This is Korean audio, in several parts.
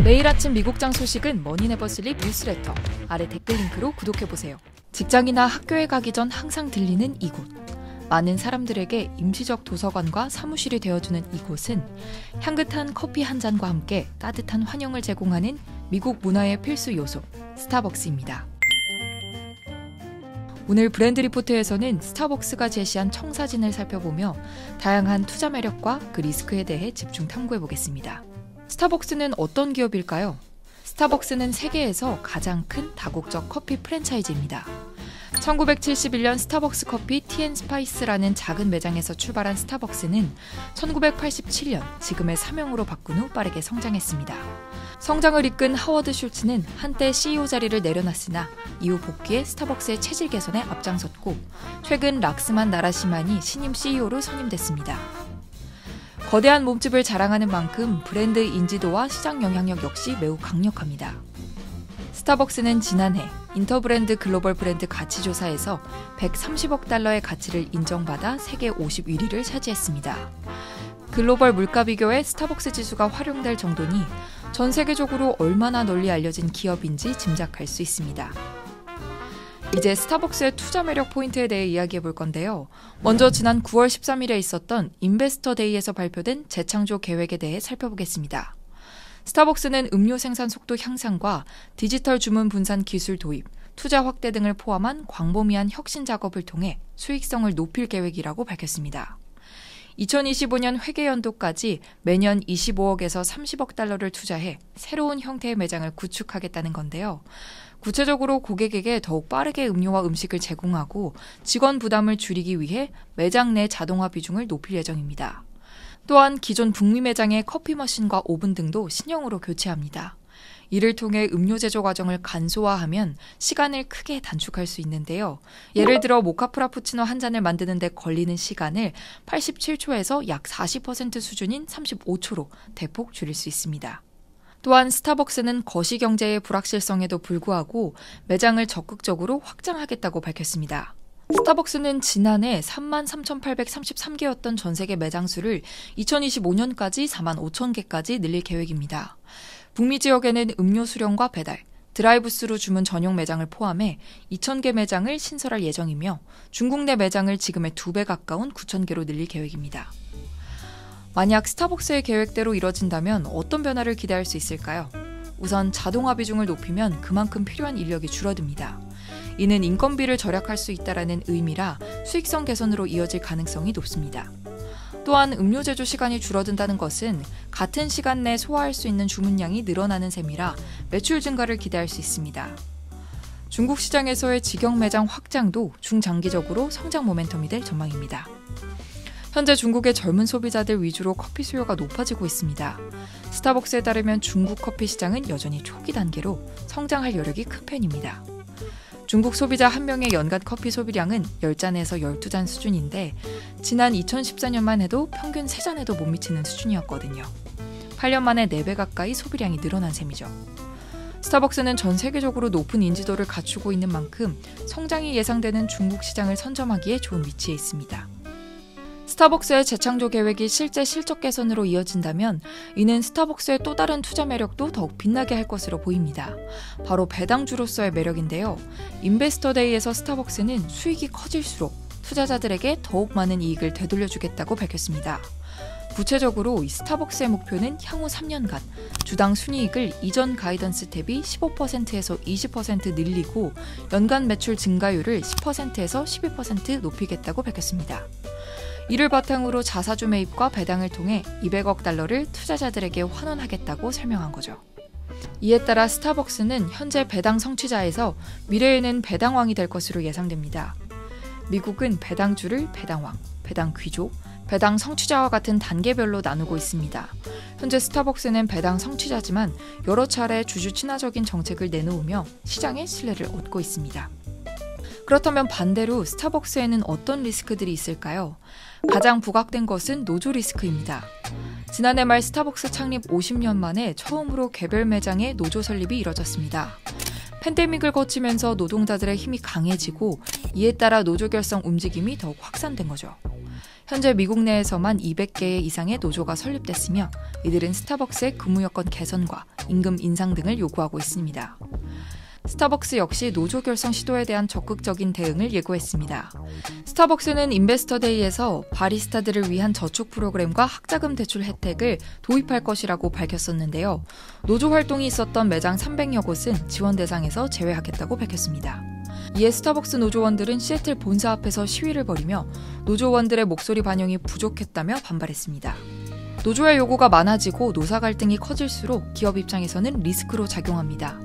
매일 아침 미국장 소식은 머니네버슬립 뉴스레터 아래 댓글 링크로 구독해보세요. 직장이나 학교에 가기 전 항상 들리는 이곳. 많은 사람들에게 임시적 도서관과 사무실이 되어주는 이곳은 향긋한 커피 한 잔과 함께 따뜻한 환영을 제공하는 미국 문화의 필수 요소, 스타벅스입니다. 오늘 브랜드 리포트에서는 스타벅스가 제시한 청사진을 살펴보며 다양한 투자 매력과 그 리스크에 대해 집중 탐구해보겠습니다. 스타벅스는 어떤 기업일까요? 스타벅스는 세계에서 가장 큰 다국적 커피 프랜차이즈입니다. 1971년 스타벅스 커피 티&스파이스라는 작은 매장에서 출발한 스타벅스는 1987년 지금의 사명으로 바꾼 후 빠르게 성장했습니다. 성장을 이끈 하워드 슐츠는 한때 CEO 자리를 내려놨으나 이후 복귀해 스타벅스의 체질 개선에 앞장섰고 최근 락스만 나라시만이 신임 CEO로 선임됐습니다. 거대한 몸집을 자랑하는 만큼 브랜드 인지도와 시장 영향력 역시 매우 강력합니다. 스타벅스는 지난해 인터브랜드 글로벌 브랜드 가치조사에서 130억 달러의 가치를 인정받아 세계 51위를 차지했습니다. 글로벌 물가 비교에 스타벅스 지수가 활용될 정도니 전 세계적으로 얼마나 널리 알려진 기업인지 짐작할 수 있습니다. 이제 스타벅스의 투자 매력 포인트에 대해 이야기해 볼 건데요. 먼저 지난 9월 13일에 있었던 인베스터 데이에서 발표된 재창조 계획에 대해 살펴보겠습니다. 스타벅스는 음료 생산 속도 향상과 디지털 주문 분산 기술 도입, 투자 확대 등을 포함한 광범위한 혁신 작업을 통해 수익성을 높일 계획이라고 밝혔습니다. 2025년 회계 연도까지 매년 25억에서 30억 달러를 투자해 새로운 형태의 매장을 구축하겠다는 건데요. 구체적으로 고객에게 더욱 빠르게 음료와 음식을 제공하고 직원 부담을 줄이기 위해 매장 내 자동화 비중을 높일 예정입니다. 또한 기존 북미 매장의 커피 머신과 오븐 등도 신형으로 교체합니다. 이를 통해 음료 제조 과정을 간소화하면 시간을 크게 단축할 수 있는데요. 예를 들어 모카 프라푸치노 한 잔을 만드는 데 걸리는 시간을 87초에서 약 40% 수준인 35초로 대폭 줄일 수 있습니다. 또한 스타벅스는 거시 경제의 불확실성에도 불구하고 매장을 적극적으로 확장하겠다고 밝혔습니다. 스타벅스는 지난해 33,833개였던 전 세계 매장 수를 2025년까지 45,000개까지 늘릴 계획입니다. 북미 지역에는 음료 수령과 배달, 드라이브스루 주문 전용 매장을 포함해 2,000개 매장을 신설할 예정이며 중국 내 매장을 지금의 2배 가까운 9,000개로 늘릴 계획입니다. 만약 스타벅스의 계획대로 이뤄진다면 어떤 변화를 기대할 수 있을까요? 우선 자동화 비중을 높이면 그만큼 필요한 인력이 줄어듭니다. 이는 인건비를 절약할 수 있다는 의미라 수익성 개선으로 이어질 가능성이 높습니다. 또한 음료 제조 시간이 줄어든다는 것은 같은 시간 내 소화할 수 있는 주문량이 늘어나는 셈이라 매출 증가를 기대할 수 있습니다. 중국 시장에서의 직영 매장 확장도 중장기적으로 성장 모멘텀이 될 전망입니다. 현재 중국의 젊은 소비자들 위주로 커피 수요가 높아지고 있습니다. 스타벅스에 따르면 중국 커피 시장은 여전히 초기 단계로 성장할 여력이 큰 편입니다. 중국 소비자 한 명의 연간 커피 소비량은 10잔에서 12잔 수준인데 지난 2014년만 해도 평균 3잔에도 못 미치는 수준이었거든요. 8년 만에 4배 가까이 소비량이 늘어난 셈이죠. 스타벅스는 전 세계적으로 높은 인지도를 갖추고 있는 만큼 성장이 예상되는 중국 시장을 선점하기에 좋은 위치에 있습니다. 스타벅스의 재창조 계획이 실제 실적 개선으로 이어진다면 이는 스타벅스의 또 다른 투자 매력도 더욱 빛나게 할 것으로 보입니다. 바로 배당주로서의 매력인데요. 인베스터 데이에서 스타벅스는 수익이 커질수록 투자자들에게 더욱 많은 이익을 되돌려주겠다고 밝혔습니다. 구체적으로 이 스타벅스의 목표는 향후 3년간 주당 순이익을 이전 가이던스 대비 15%에서 20% 늘리고 연간 매출 증가율을 10%에서 12% 높이겠다고 밝혔습니다. 이를 바탕으로 자사주 매입과 배당을 통해 200억 달러를 투자자들에게 환원하겠다고 설명한 거죠. 이에 따라 스타벅스는 현재 배당 성취자에서 미래에는 배당왕이 될 것으로 예상됩니다. 미국은 배당주를 배당왕, 배당귀족, 배당 성취자와 같은 단계별로 나누고 있습니다. 현재 스타벅스는 배당 성취자지만 여러 차례 주주 친화적인 정책을 내놓으며 시장의 신뢰를 얻고 있습니다. 그렇다면 반대로 스타벅스에는 어떤 리스크들이 있을까요? 가장 부각된 것은 노조 리스크입니다. 지난해 말 스타벅스 창립 50년 만에 처음으로 개별 매장의 노조 설립이 이뤄졌습니다. 팬데믹을 거치면서 노동자들의 힘이 강해지고 이에 따라 노조 결성 움직임이 더욱 확산된 거죠. 현재 미국 내에서만 200개 이상의 노조가 설립됐으며 이들은 스타벅스의 근무 여건 개선과 임금 인상 등을 요구하고 있습니다. 스타벅스 역시 노조 결성 시도에 대한 적극적인 대응을 예고했습니다. 스타벅스는 인베스터데이에서 바리스타들을 위한 저축 프로그램과 학자금 대출 혜택을 도입할 것이라고 밝혔었는데요. 노조 활동이 있었던 매장 300여 곳은 지원 대상에서 제외하겠다고 밝혔습니다. 이에 스타벅스 노조원들은 시애틀 본사 앞에서 시위를 벌이며 노조원들의 목소리 반영이 부족했다며 반발했습니다. 노조의 요구가 많아지고 노사 갈등이 커질수록 기업 입장에서는 리스크로 작용합니다.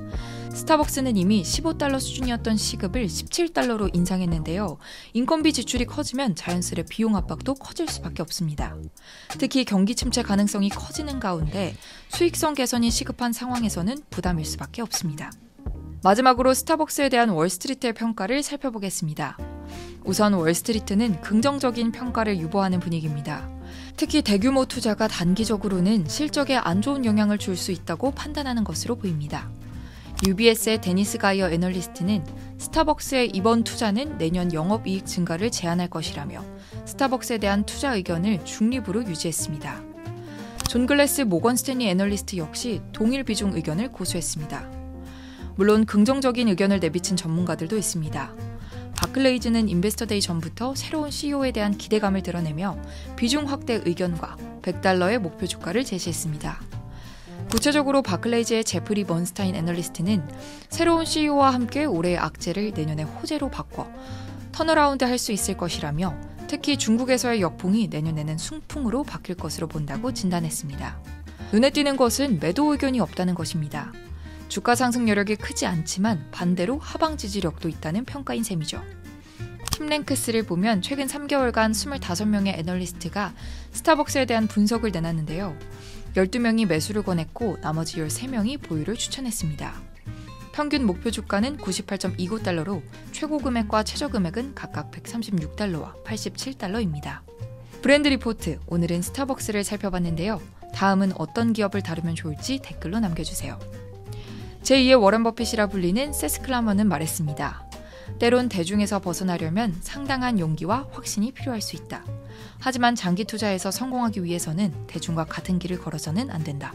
스타벅스는 이미 $15 수준이었던 시급을 $17로 인상했는데요. 인건비 지출이 커지면 자연스레 비용 압박도 커질 수밖에 없습니다. 특히 경기 침체 가능성이 커지는 가운데 수익성 개선이 시급한 상황에서는 부담일 수밖에 없습니다. 마지막으로 스타벅스에 대한 월스트리트의 평가를 살펴보겠습니다. 우선 월스트리트는 긍정적인 평가를 유보하는 분위기입니다. 특히 대규모 투자가 단기적으로는 실적에 안 좋은 영향을 줄 수 있다고 판단하는 것으로 보입니다. UBS의 데니스 가이어 애널리스트는 스타벅스의 이번 투자는 내년 영업이익 증가를 제한할 것이라며 스타벅스에 대한 투자 의견을 중립으로 유지했습니다. 존 글래스 모건 스탠리 애널리스트 역시 동일 비중 의견을 고수했습니다. 물론 긍정적인 의견을 내비친 전문가들도 있습니다. 바클레이즈는 인베스터데이 전부터 새로운 CEO에 대한 기대감을 드러내며 비중 확대 의견과 $100의 목표 주가를 제시했습니다. 구체적으로 바클레이즈의 제프리 번스타인 애널리스트는 새로운 CEO와 함께 올해의 악재를 내년에 호재로 바꿔 턴어라운드 할 수 있을 것이라며 특히 중국에서의 역풍이 내년에는 순풍으로 바뀔 것으로 본다고 진단했습니다. 눈에 띄는 것은 매도 의견이 없다는 것입니다. 주가 상승 여력이 크지 않지만 반대로 하방 지지력도 있다는 평가인 셈이죠. 팀랭크스를 보면 최근 3개월간 25명의 애널리스트가 스타벅스에 대한 분석을 내놨는데요. 12명이 매수를 권했고 나머지 13명이 보유를 추천했습니다. 평균 목표 주가는 $98.29로 최고 금액과 최저 금액은 각각 $136와 $87입니다. 브랜드 리포트, 오늘은 스타벅스를 살펴봤는데요. 다음은 어떤 기업을 다루면 좋을지 댓글로 남겨주세요. 제2의 워런 버핏이라 불리는 세스 클라머는 말했습니다. 때론 대중에서 벗어나려면 상당한 용기와 확신이 필요할 수 있다. 하지만 장기 투자에서 성공하기 위해서는 대중과 같은 길을 걸어서는 안 된다.